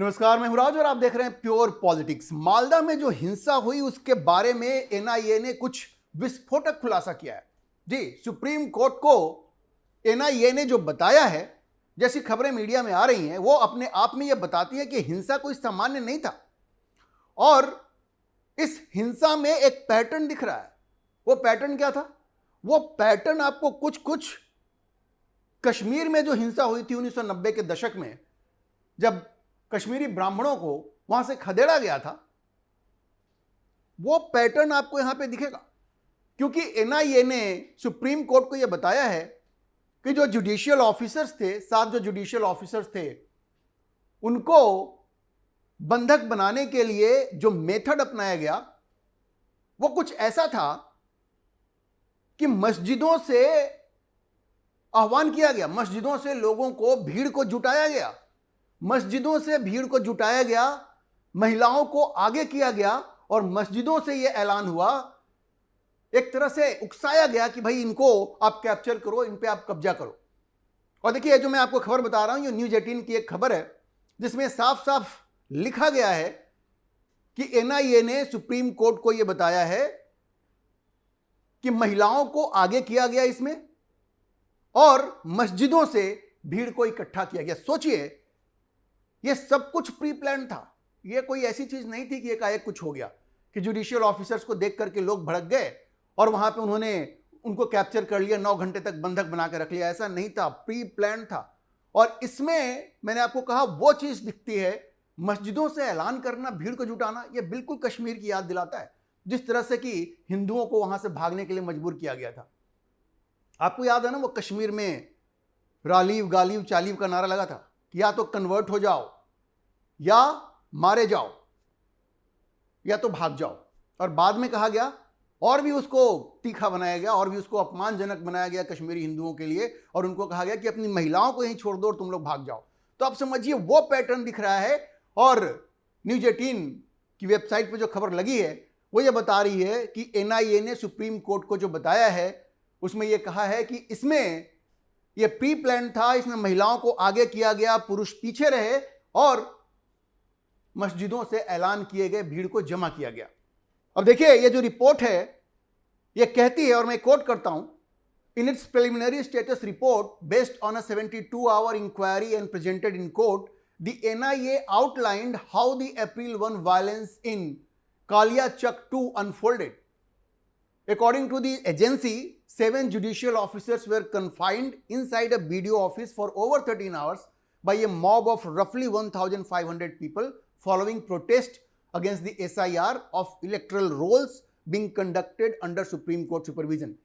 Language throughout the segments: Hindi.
नमस्कार, मैं हूं राज और आप देख रहे हैं प्योर पॉलिटिक्स। मालदा में जो हिंसा हुई उसके बारे में एनआईए ने कुछ विस्फोटक खुलासा किया है। जी, सुप्रीम कोर्ट को एनआईए ने जो बताया है, जैसी खबरें मीडिया में आ रही हैं, वो अपने आप में यह बताती है कि हिंसा कोई सामान्य नहीं था और इस हिंसा में एक पैटर्न दिख रहा है। वो पैटर्न क्या था? वो पैटर्न आपको कुछ कश्मीर में जो हिंसा हुई थी 1990 के दशक में, जब कश्मीरी ब्राह्मणों को वहां से खदेड़ा गया था, वो पैटर्न आपको यहां पे दिखेगा। क्योंकि एनआईए ने सुप्रीम कोर्ट को यह बताया है कि जो जुडिशियल ऑफिसर्स थे, 7 जो जुडिशियल ऑफिसर्स थे, उनको बंधक बनाने के लिए जो मेथड अपनाया गया वो कुछ ऐसा था कि मस्जिदों से आह्वान किया गया, मस्जिदों से लोगों को, भीड़ को जुटाया गया, मस्जिदों से भीड़ को जुटाया गया, महिलाओं को आगे किया गया और मस्जिदों से यह ऐलान हुआ, एक तरह से उकसाया गया कि भाई इनको आप कैप्चर करो, इन पे आप कब्जा करो। और देखिए, जो मैं आपको खबर बता रहा हूं, ये न्यूज़ 18 की एक खबर है जिसमें साफ साफ लिखा गया है कि एनआईए ने सुप्रीम कोर्ट को यह बताया है कि महिलाओं को आगे किया गया इसमें और मस्जिदों से भीड़ को इकट्ठा किया गया। सोचिए, यह सब कुछ प्री प्लान था। यह कोई ऐसी चीज नहीं थी कि एकाएक कुछ हो गया कि जुडिशियल ऑफिसर्स को देख करके लोग भड़क गए और वहां पे उन्होंने उनको कैप्चर कर लिया, 9 घंटे तक बंधक बना के रख लिया। ऐसा नहीं था, प्री प्लान था। और इसमें मैंने आपको कहा वो चीज दिखती है, मस्जिदों से ऐलान करना, भीड़ को जुटाना, यह बिल्कुल कश्मीर की याद दिलाता है, जिस तरह से कि हिंदुओं को वहां से भागने के लिए मजबूर किया गया था। आपको याद है ना, वो कश्मीर में रालीव गालीव चालीव का नारा लगा था कि या तो कन्वर्ट हो जाओ, या मारे जाओ, या तो भाग जाओ। और बाद में कहा गया, और भी उसको तीखा बनाया गया और भी उसको अपमानजनक बनाया गया कश्मीरी हिंदुओं के लिए, और उनको कहा गया कि अपनी महिलाओं को यहीं छोड़ दो और तुम लोग भाग जाओ। तो आप समझिए वो पैटर्न दिख रहा है। और न्यूज़ 18 की वेबसाइट पे जो खबर लगी है वो ये बता रही है कि एनआईए ने सुप्रीम कोर्ट को जो बताया है उसमें यह कहा है कि इसमें यह प्री प्लान था, इसमें महिलाओं को आगे किया गया, पुरुष पीछे रहे और मस्जिदों से ऐलान किए गए भीड़ को जमा किया गया। अब देखिए, ये जो रिपोर्ट है ये कहती है, और मैं कोट करता हूं, in its preliminary status report based on a 72-hour inquiry and presented in court, the NIA outlined how the April 1 violence in Kaliachak 2 unfolded. According to the agency, 7 judicial officers were confined inside a BDO office for over 13 hours by a mob of roughly 1,500 people following protest against the SIR of electoral rolls being conducted under Supreme Court supervision.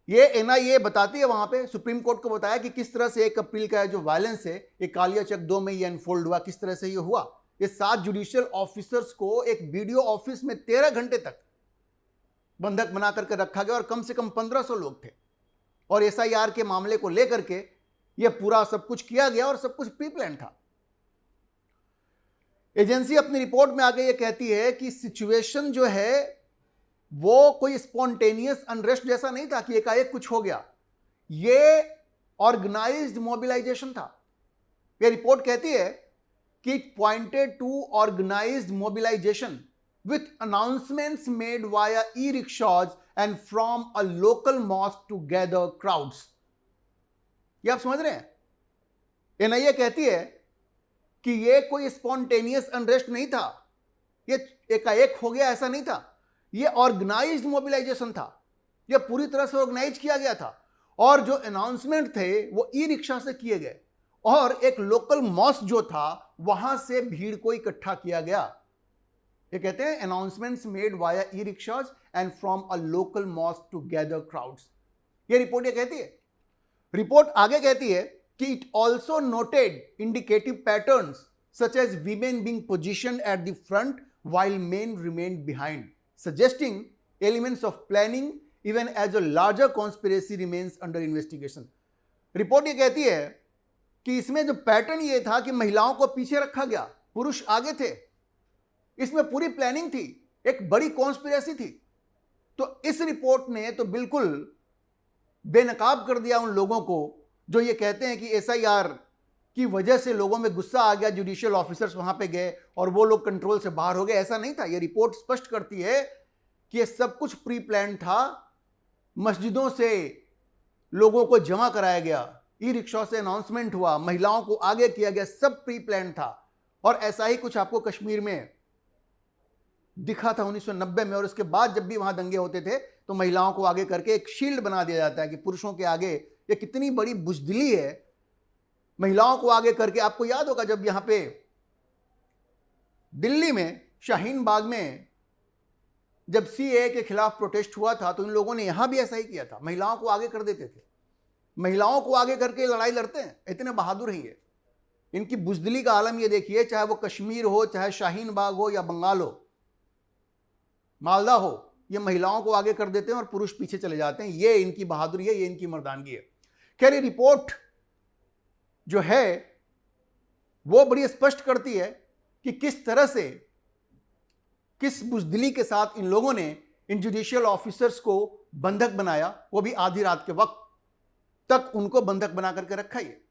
ये एनआईए बताती है, वहां पे सुप्रीम कोर्ट को बताया कि किस तरह से 1 अप्रैल का जो वायलेंस है ये कालियाचक 2 में ये अनफोल्ड हुआ, किस तरह से ये हुआ। ये 7 जुडिशियल ऑफिसर्स को एक बीडीओ ऑफिस में 13 घंटे तक बंधक बना करके रखा गया और कम से कम 1500 लोग थे। और एसआईआर के मामले को लेकर के यह पूरा सब कुछ किया गया और सब कुछ प्री प्लान था। एजेंसी अपनी रिपोर्ट में आगे यह कहती है कि सिचुएशन जो है वो कोई स्पॉन्टेनियस अनरेस्ट जैसा नहीं था कि एकाएक कुछ हो गया, यह ऑर्गेनाइज्ड मोबिलाइजेशन था। यह रिपोर्ट कहती है कि it pointed to organised mobilisation with announcements made via e-rickshaws and from a local mosque to gather crowds. ये आप समझ रहे हैं? एनआईए कहती है कि ये कोई स्पॉन्टेनियस अनरेस्ट नहीं था, ये एकाएक हो गया ऐसा नहीं था, ये ऑर्गेनाइज्ड मोबिलाइजेशन था, ये पूरी तरह से ऑर्गेनाइज किया गया था। और जो अनाउंसमेंट थे वो ई रिक्शा से किए गए और एक लोकल मॉस्क जो था वहां से भीड़ को इकट्ठा किया गया। ये कहते हैं announcements made via e rickshaws and from a local mosque to gather crowds. ये रिपोर्ट ये कहती है। रिपोर्ट आगे कहती है कि it also noted indicative patterns such as women being positioned at the front while men remained behind, suggesting elements of planning even as a larger conspiracy remains under investigation. Report ये कहती है कि इसमें जो पैटर्न ये था कि महिलाओं को पीछे रखा गया, पुरुष आगे थे, इसमें पूरी प्लानिंग थी, एक बड़ी कॉन्स्पिरेसी थी। तो इस रिपोर्ट ने तो बिल्कुल बेनकाब कर दिया उन लोगों को जो ये कहते हैं कि एसआईआर की वजह से लोगों में गुस्सा आ गया, जुडिशियल ऑफिसर्स वहां पे गए और वो लोग कंट्रोल से बाहर हो गए। ऐसा नहीं था। ये रिपोर्ट स्पष्ट करती है कि ये सब कुछ प्री प्लान था। मस्जिदों से लोगों को जमा कराया गया, ई रिक्शा से अनाउंसमेंट हुआ, महिलाओं को आगे किया गया, सब प्री प्लान था। और ऐसा ही कुछ आपको कश्मीर में दिखा था 1990 में। और उसके बाद जब भी वहां दंगे होते थे तो महिलाओं को आगे करके एक शील्ड बना दिया जाता है कि पुरुषों के आगे, ये कितनी बड़ी बुजदिली है, महिलाओं को आगे करके। आपको याद होगा जब यहां पे दिल्ली में शाहीन बाग में जब सीएए के खिलाफ प्रोटेस्ट हुआ था तो इन लोगों ने यहां भी ऐसा ही किया था, महिलाओं को आगे कर देते थे। महिलाओं को आगे करके लड़ाई लड़ते हैं, इतने बहादुर हैं ये। इनकी बुजदिली का आलम ये देखिए, चाहे वो कश्मीर हो, चाहे शाहीन बाग हो, या बंगाल हो, मालदा हो, ये महिलाओं को आगे कर देते हैं और पुरुष पीछे चले जाते हैं। ये इनकी बहादुरी है, ये इनकी मर्दानगी है। खैर, ये रिपोर्ट जो है वो बड़ी स्पष्ट करती है कि किस तरह से, किस बुजदिली के साथ इन लोगों ने इन जुडिशियल ऑफिसर्स को बंधक बनाया, वो भी आधी रात के वक्त तक उनको बंधक बना करके रखा ये।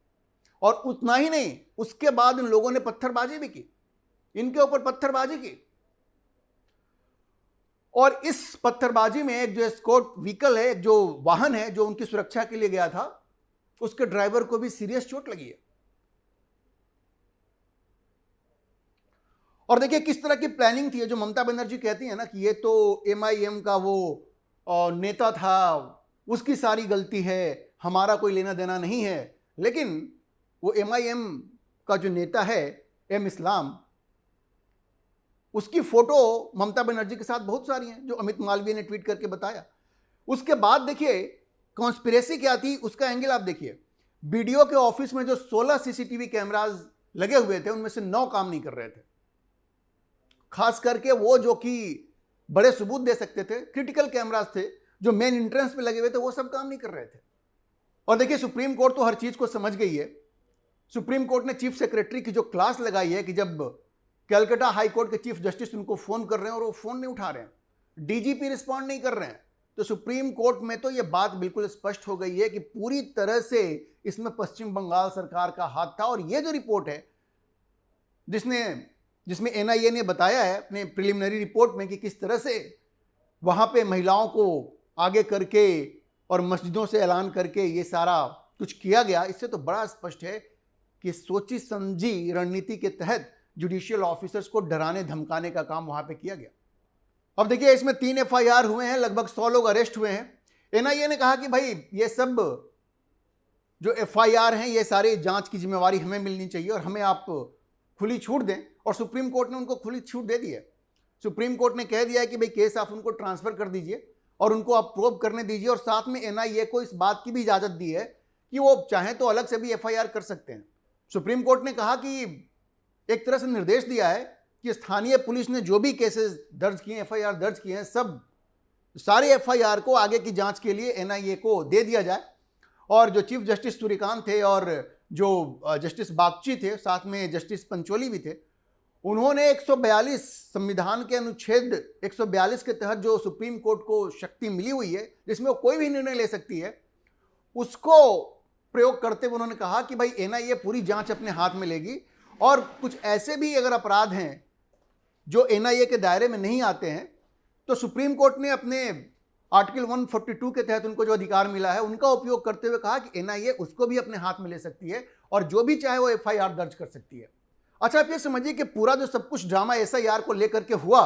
और उतना ही नहीं, उसके बाद इन लोगों ने पत्थरबाजी भी की, इनके ऊपर पत्थरबाजी की। और इस पत्थरबाजी में एक जो एस्कॉर्ट व्हीकल है, जो वाहन है जो उनकी सुरक्षा के लिए गया था, उसके ड्राइवर को भी सीरियस चोट लगी है। और देखिए किस तरह की प्लानिंग थी। जो ममता बनर्जी कहती है ना कि ये तो एमआईएम का वो नेता था, उसकी सारी गलती है, हमारा कोई लेना देना नहीं है। लेकिन वो एमआईएम का जो नेता है एम इस्लाम, उसकी फोटो ममता बनर्जी के साथ बहुत सारी हैं, जो अमित मालवीय ने ट्वीट करके बताया। उसके बाद देखिए कॉन्स्पिरेसी क्या थी, उसका एंगल आप देखिए। बीडीओ के ऑफिस में जो 16 सीसीटीवी कैमरास लगे हुए थे, उनमें से 9 काम नहीं कर रहे थे। खास करके वो जो कि बड़े सबूत दे सकते थे, क्रिटिकल कैमरास थे जो मेन एंट्रेंस पे लगे हुए थे, वो सब काम नहीं कर रहे थे। और देखिए सुप्रीम कोर्ट तो हर चीज को समझ गई है। सुप्रीम कोर्ट ने चीफ सेक्रेटरी की जो क्लास लगाई है कि जब कलकत्ता हाई कोर्ट के चीफ जस्टिस उनको फोन कर रहे हैं और वो फोन नहीं उठा रहे हैं, डीजीपी रिस्पॉन्ड नहीं कर रहे हैं, तो सुप्रीम कोर्ट में तो ये बात बिल्कुल स्पष्ट हो गई है कि पूरी तरह से इसमें पश्चिम बंगाल सरकार का हाथ था। और ये जो रिपोर्ट है जिसमें एनआईए ने बताया है अपने प्रिलिमिनरी रिपोर्ट में कि किस तरह से वहां पे महिलाओं को आगे करके और मस्जिदों से ऐलान करके ये सारा कुछ किया गया, इससे तो बड़ा स्पष्ट है कि सोची समझी रणनीति के तहत जुडिशियल ऑफिसर्स को डराने धमकाने का काम वहां पे किया गया। अब देखिए इसमें 3 एफआईआर हुए हैं, लगभग 100 लोग अरेस्ट हुए हैं। एनआईए ने कहा कि भाई ये सब जो एफआईआर हैं ये सारी जांच की जिम्मेवारी हमें मिलनी चाहिए और हमें आप खुली छूट दें। और सुप्रीम कोर्ट ने उनको खुली छूट दे दी है। सुप्रीम कोर्ट ने कह दिया है कि भाई केस आप उनको ट्रांसफर कर दीजिए और उनको आप प्रोब करने दीजिए। और साथ में एनआईए को इस बात की भी इजाजत दी है कि वो चाहें तो अलग से भी एफआईआर कर सकते हैं। सुप्रीम कोर्ट ने कहा कि एक तरह से निर्देश दिया है कि स्थानीय पुलिस ने जो भी केसेस दर्ज किए, एफआईआर दर्ज किए हैं, सब सारे एफआईआर को आगे की जांच के लिए एनआईए को दे दिया जाए। और जो चीफ जस्टिस सूर्यकांत थे और जो जस्टिस बागची थे, साथ में जस्टिस पंचोली भी थे, उन्होंने 142 संविधान के अनुच्छेद 142 के तहत जो सुप्रीम कोर्ट को शक्ति मिली हुई है जिसमें वो कोई भी निर्णय ले सकती है, उसको प्रयोग करते हुए उन्होंने कहा कि भाई एनआईए पूरी जांच अपने हाथ में लेगी और कुछ ऐसे भी अगर अपराध हैं जो एनआईए के दायरे में नहीं आते हैं तो सुप्रीम कोर्ट ने अपने आर्टिकल 142 के तहत उनको जो अधिकार मिला है उनका उपयोग करते हुए कहा कि एनआईए उसको भी अपने हाथ में ले सकती है और जो भी चाहे वो एफआईआर दर्ज कर सकती है। अच्छा, आप ये समझिए कि पूरा जो सब कुछ ड्रामा एसआईआर को लेकर के हुआ,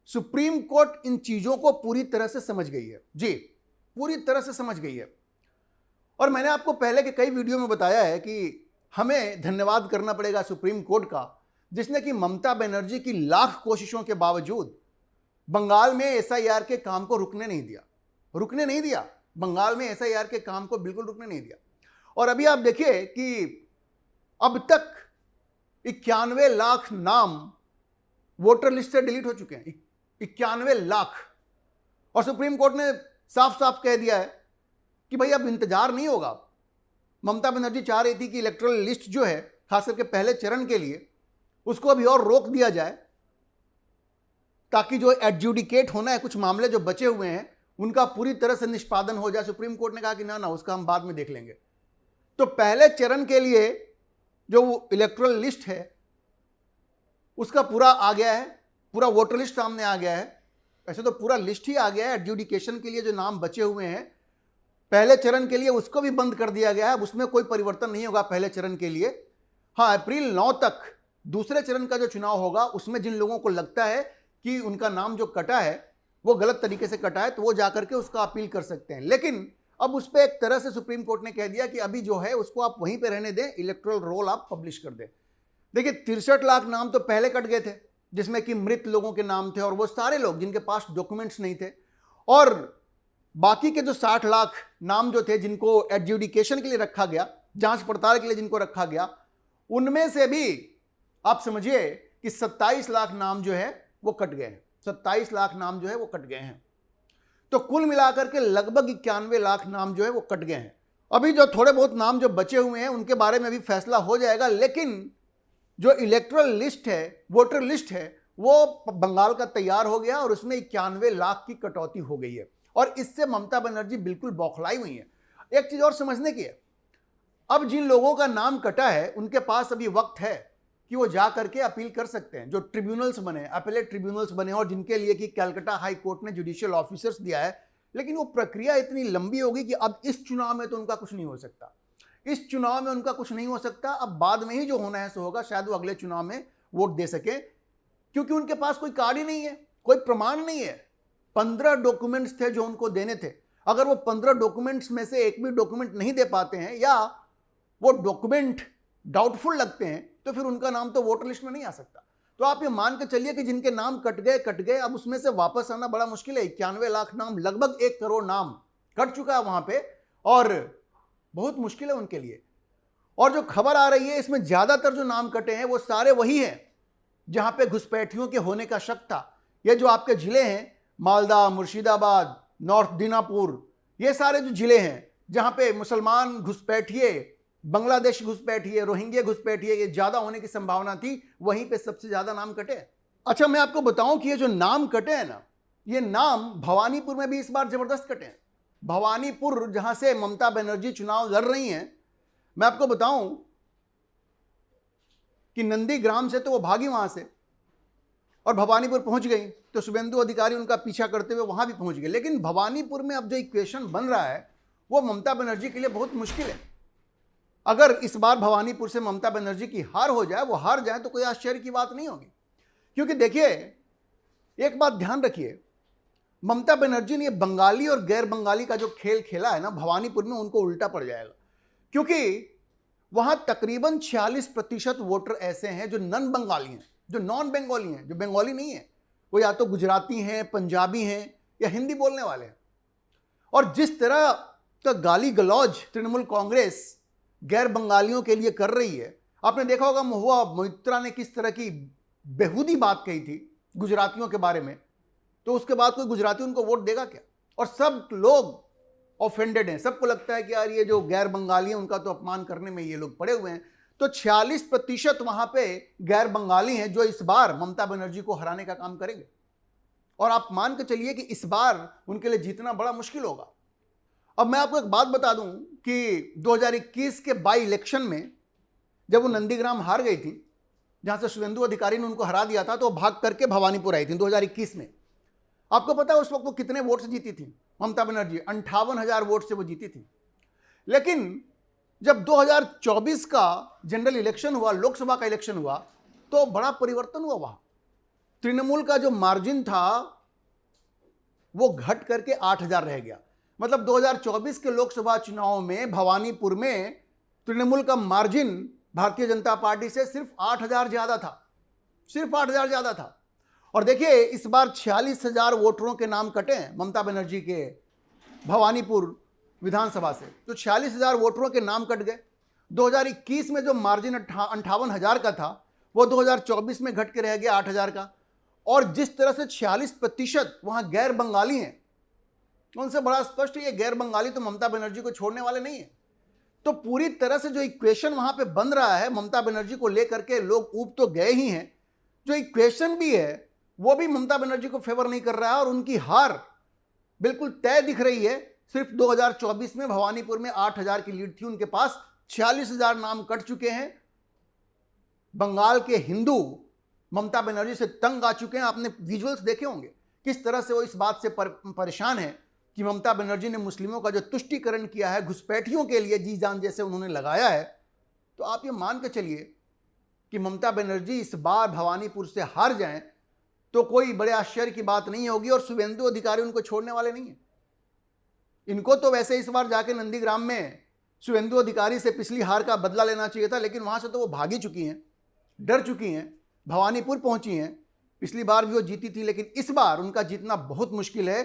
सुप्रीम कोर्ट इन चीजों को पूरी तरह से समझ गई है। जी, पूरी तरह से समझ गई है। और मैंने आपको पहले के कई वीडियो में बताया है कि हमें धन्यवाद करना पड़ेगा सुप्रीम कोर्ट का, जिसने कि ममता बनर्जी की लाख कोशिशों के बावजूद बंगाल में एसआईआर के काम को रुकने नहीं दिया। बंगाल में एसआईआर के काम को बिल्कुल रुकने नहीं दिया। और अभी आप देखिए कि अब तक 91 लाख नाम वोटर लिस्ट से डिलीट हो चुके हैं। 91 लाख। और सुप्रीम कोर्ट ने साफ साफ कह दिया है कि भाई अब इंतजार नहीं होगा। ममता बनर्जी चाह रही थी कि इलेक्टोरल लिस्ट जो है, खास करके पहले चरण के लिए, उसको अभी और रोक दिया जाए ताकि जो एडजुडिकेट होना है, कुछ मामले जो बचे हुए हैं, उनका पूरी तरह से निष्पादन हो जाए। सुप्रीम कोर्ट ने कहा कि ना, उसका हम बाद में देख लेंगे। तो पहले चरण के लिए जो वो इलेक्टोरल लिस्ट है उसका पूरा आ गया है, पूरा वोटर लिस्ट सामने आ गया है। ऐसे तो पूरा लिस्ट ही आ गया है। एडजुडिकेशन के लिए जो नाम बचे हुए हैं पहले चरण के लिए उसको भी बंद कर दिया गया है, उसमें कोई परिवर्तन नहीं होगा पहले चरण के लिए। हाँ, अप्रैल 9 तक दूसरे चरण का जो चुनाव होगा उसमें जिन लोगों को लगता है कि उनका नाम जो कटा है वो गलत तरीके से कटा है तो वो जाकर के उसका अपील कर सकते हैं। लेकिन अब उस पर एक तरह से सुप्रीम कोर्ट ने कह दिया कि अभी जो है उसको आप वहीं पे रहने दें, इलेक्टोरल रोल आप पब्लिश कर दें। देखिए 63 लाख नाम तो पहले कट गए थे जिसमें कि मृत लोगों के नाम थे और वो सारे लोग जिनके पास डॉक्यूमेंट्स नहीं थे, और बाकी के जो 60 लाख नाम जो थे जिनको एडजुडिकेशन के लिए रखा गया, जांच पड़ताल के लिए जिनको रखा गया, उनमें से भी आप समझिए कि 27 लाख नाम जो है वो कट गए हैं। 27 लाख नाम जो है वो कट गए हैं। तो कुल मिलाकर के लगभग 91 लाख नाम जो है वो कट गए हैं। अभी जो थोड़े बहुत नाम जो बचे हुए हैं उनके बारे में भी फैसला हो जाएगा, लेकिन जो इलेक्टोरल लिस्ट है, वोटर लिस्ट है, वो बंगाल का तैयार हो गया और उसमें 91 लाख की कटौती हो गई है। और इससे ममता बनर्जी बिल्कुल बौखलाई हुई है। एक चीज और समझने की है, अब जिन लोगों का नाम कटा है उनके पास अभी वक्त है कि वो जा करके अपील कर सकते हैं। जो ट्रिब्यूनल्स बने, अपीलेट ट्रिब्यूनल्स बने और जिनके लिए कि कलकत्ता हाई कोर्ट ने जुडिशियल ऑफिसर्स दिया है, लेकिन वो प्रक्रिया इतनी लंबी होगी कि अब इस चुनाव में तो उनका कुछ नहीं हो सकता। इस चुनाव में उनका कुछ नहीं हो सकता। अब बाद में ही जो होना है सो होगा, शायद वो अगले चुनाव में वोट दे सके, क्योंकि उनके पास कोई कार्ड ही नहीं है, कोई प्रमाण नहीं है। 15 डॉक्यूमेंट्स थे जो उनको देने थे। अगर वो 15 डॉक्यूमेंट्स में से एक भी डॉक्यूमेंट नहीं दे पाते हैं या वो डॉक्यूमेंट डाउटफुल लगते हैं तो फिर उनका नाम तो वोटर लिस्ट में नहीं आ सकता। तो आप ये मान के चलिए कि जिनके नाम कट गए, अब उसमें से वापस आना बड़ा मुश्किल है। 91 लाख नाम, लगभग 1 करोड़ नाम कट चुका है वहां पे और बहुत मुश्किल है उनके लिए। और जो खबर आ रही है इसमें ज्यादातर जो नाम कटे हैं वो सारे वही हैं जहां पे घुसपैठियों के होने का शक था। ये जो आपके जिले हैं, मालदा, मुर्शिदाबाद, नॉर्थ दीनापुर, ये सारे जो जिले हैं जहां पे मुसलमान घुसपैठिए, बांग्लादेश घुसपैठिए, रोहिंग्या घुसपैठिए ये ज्यादा होने की संभावना थी, वहीं पे सबसे ज्यादा नाम कटे। अच्छा, मैं आपको बताऊं कि ये जो नाम कटे हैं ना, ये नाम भवानीपुर में भी इस बार जबरदस्त कटे हैं। भवानीपुर जहां से ममता बनर्जी चुनाव लड़ रही हैं, मैं आपको बताऊं कि नंदीग्राम से तो वो भागी वहां से और भवानीपुर पहुंच गई, तो शुभेंदु अधिकारी उनका पीछा करते हुए वहां भी पहुंच गए। लेकिन भवानीपुर में अब जो इक्वेशन बन रहा है वो ममता बनर्जी के लिए बहुत मुश्किल है। अगर इस बार भवानीपुर से ममता बनर्जी की हार हो जाए, वो हार जाए, तो कोई आश्चर्य की बात नहीं होगी। क्योंकि देखिए, एक बात ध्यान रखिए, ममता बनर्जी ने बंगाली और गैर बंगाली का जो खेल खेला है ना, भवानीपुर में उनको उल्टा पड़ जाएगा। क्योंकि वहां तकरीबन 46% वोटर ऐसे हैं जो नॉन बंगाली हैं, जो नॉन बंगाली हैं, जो बंगाली नहीं है। वो या तो गुजराती हैं, पंजाबी हैं या हिंदी बोलने वाले हैं। और जिस तरह का गाली गलौज तृणमूल कांग्रेस गैर बंगालियों के लिए कर रही है, आपने देखा होगा महुआ मोइत्रा ने किस तरह की बेहूदी बात कही थी गुजरातियों के बारे में, तो उसके बाद कोई गुजराती उनको वोट देगा क्या? और सब लोग ऑफेंडेड हैं, सबको लगता है कि यार ये जो गैर बंगाली हैं उनका तो अपमान करने में ये लोग पड़े हुए हैं। तो 46% वहां पे गैर बंगाली हैं जो इस बार ममता बनर्जी को हराने का काम करेंगे। और आप मान के चलिए कि इस बार उनके लिए जीतना बड़ा मुश्किल होगा। अब मैं आपको एक बात बता दूं कि 2021 के बाई इलेक्शन में जब वो नंदीग्राम हार गई थी, जहां से शुभेंदु अधिकारी ने उनको हरा दिया था, तो वो भाग करके भवानीपुर आई थी 2021 में। आपको पता है उस वक्त वो कितने वोट से जीती थी ममता बनर्जी? 58,000 वोट से वो जीती थी। लेकिन जब 2024 का जनरल इलेक्शन हुआ, लोकसभा का इलेक्शन हुआ, तो बड़ा परिवर्तन हुआ। वहां तृणमूल का जो मार्जिन था वो घट करके 8,000 रह गया। मतलब 2024 के लोकसभा चुनाव में भवानीपुर में तृणमूल का मार्जिन भारतीय जनता पार्टी से सिर्फ 8,000 ज्यादा था, सिर्फ 8,000 ज्यादा था। और देखिए इस बार 46,000 वोटरों के नाम कटे हैं ममता बनर्जी के भवानीपुर विधानसभा से, तो 46,000 वोटरों के नाम कट गए। 2021 में जो मार्जिन 58,000 का था वो 2024 में घट के रह गया 8,000 का। और जिस तरह से 46% वहां गैर बंगाली हैं, उनसे बड़ा स्पष्ट है ये गैर बंगाली तो ममता बनर्जी को छोड़ने वाले नहीं है। तो पूरी तरह से जो इक्वेशन वहां पे बन रहा है ममता बनर्जी को लेकर के, लोग ऊब तो गए ही हैं, जो इक्वेशन भी है वो भी ममता बनर्जी को फेवर नहीं कर रहा है और उनकी हार बिल्कुल तय दिख रही है। सिर्फ 2024 में भवानीपुर में 8,000 की लीड थी उनके पास, 46,000 नाम कट चुके हैं बंगाल के हिंदू ममता बनर्जी से तंग आ चुके हैं। आपने विजुअल्स देखे होंगे किस तरह से वो इस बात से परेशान है कि ममता बनर्जी ने मुस्लिमों का जो तुष्टीकरण किया है, घुसपैठियों के लिए जी जान जैसे उन्होंने लगाया है। तो आप ये मान के चलिए कि ममता बनर्जी इस बार भवानीपुर से हार जाएं तो कोई बड़े आश्चर्य की बात नहीं होगी, और शुभेंदु अधिकारी उनको छोड़ने वाले नहीं है। इनको तो वैसे इस बार जाके नंदीग्राम में शुभेंदु अधिकारी से पिछली हार का बदला लेना चाहिए था, लेकिन वहां से तो वो भागी चुकी हैं, डर चुकी हैं, भवानीपुर पहुंची हैं। पिछली बार भी वो जीती थी, लेकिन इस बार उनका जीतना बहुत मुश्किल है।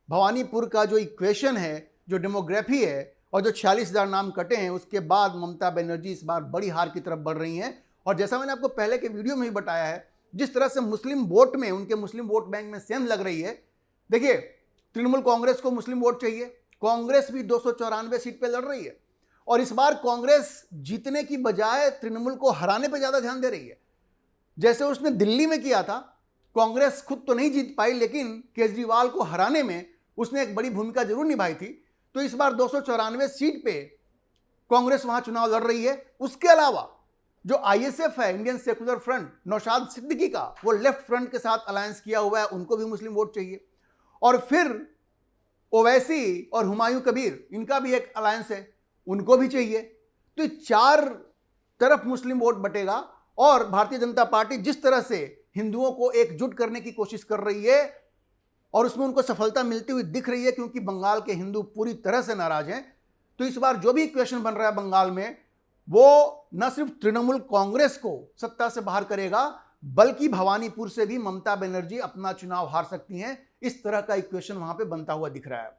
भवानीपुर का जो इक्वेशन है, जो डेमोग्राफी है, और जो 46,000 नाम कटे हैं, उसके बाद ममता बनर्जी इस बार बड़ी हार की तरफ बढ़ रही हैं। और जैसा मैंने आपको पहले के वीडियो में भी बताया है, जिस तरह से मुस्लिम वोट में, उनके मुस्लिम वोट बैंक में सेंध लग रही है। देखिए, तृणमूल कांग्रेस को मुस्लिम वोट चाहिए, कांग्रेस भी 294 सीट पे लड़ रही है, और इस बार कांग्रेस जीतने की बजाय तृणमूल को हराने पे ज्यादा ध्यान दे रही है, जैसे उसने दिल्ली में किया था। कांग्रेस खुद तो नहीं जीत पाई, लेकिन केजरीवाल को हराने में उसने एक बड़ी भूमिका जरूर निभाई थी। तो इस बार 294 सीट पे कांग्रेस वहां चुनाव लड़ रही है। उसके अलावा जो आईएसएफ है, Indian secular front, Naushad Siddiqui का, वो लेफ्ट फ्रंट के साथ अलायंस किया हुआ है, उनको भी मुस्लिम वोट चाहिए। और फिर ओवैसी और हुमायूं कबीर, इनका भी एक अलायंस है, उनको भी चाहिए। तो 4 तरफ मुस्लिम वोट बटेगा, और भारतीय जनता पार्टी जिस तरह से हिंदुओं को एकजुट करने की कोशिश कर रही है, और उसमें उनको सफलता मिलती हुई दिख रही है, क्योंकि बंगाल के हिंदू पूरी तरह से नाराज हैं। तो इस बार जो भी इक्वेशन बन रहा है बंगाल में, वो न सिर्फ तृणमूल कांग्रेस को सत्ता से बाहर करेगा, बल्कि भवानीपुर से भी ममता बनर्जी अपना चुनाव हार सकती हैं। इस तरह का इक्वेशन वहां पे बनता हुआ दिख रहा है।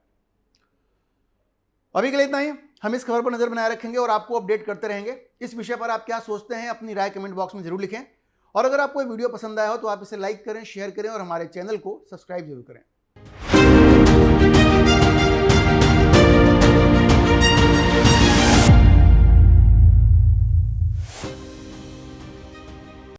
अभी के लिए इतना ही। हम इस खबर पर नजर बनाए रखेंगे और आपको अपडेट करते रहेंगे। इस विषय पर आप क्या सोचते हैं, अपनी राय कमेंट बॉक्स में जरूर लिखें। और अगर आपको ये वीडियो पसंद आया हो तो आप इसे लाइक करें, शेयर करें, और हमारे चैनल को सब्सक्राइब जरूर करें।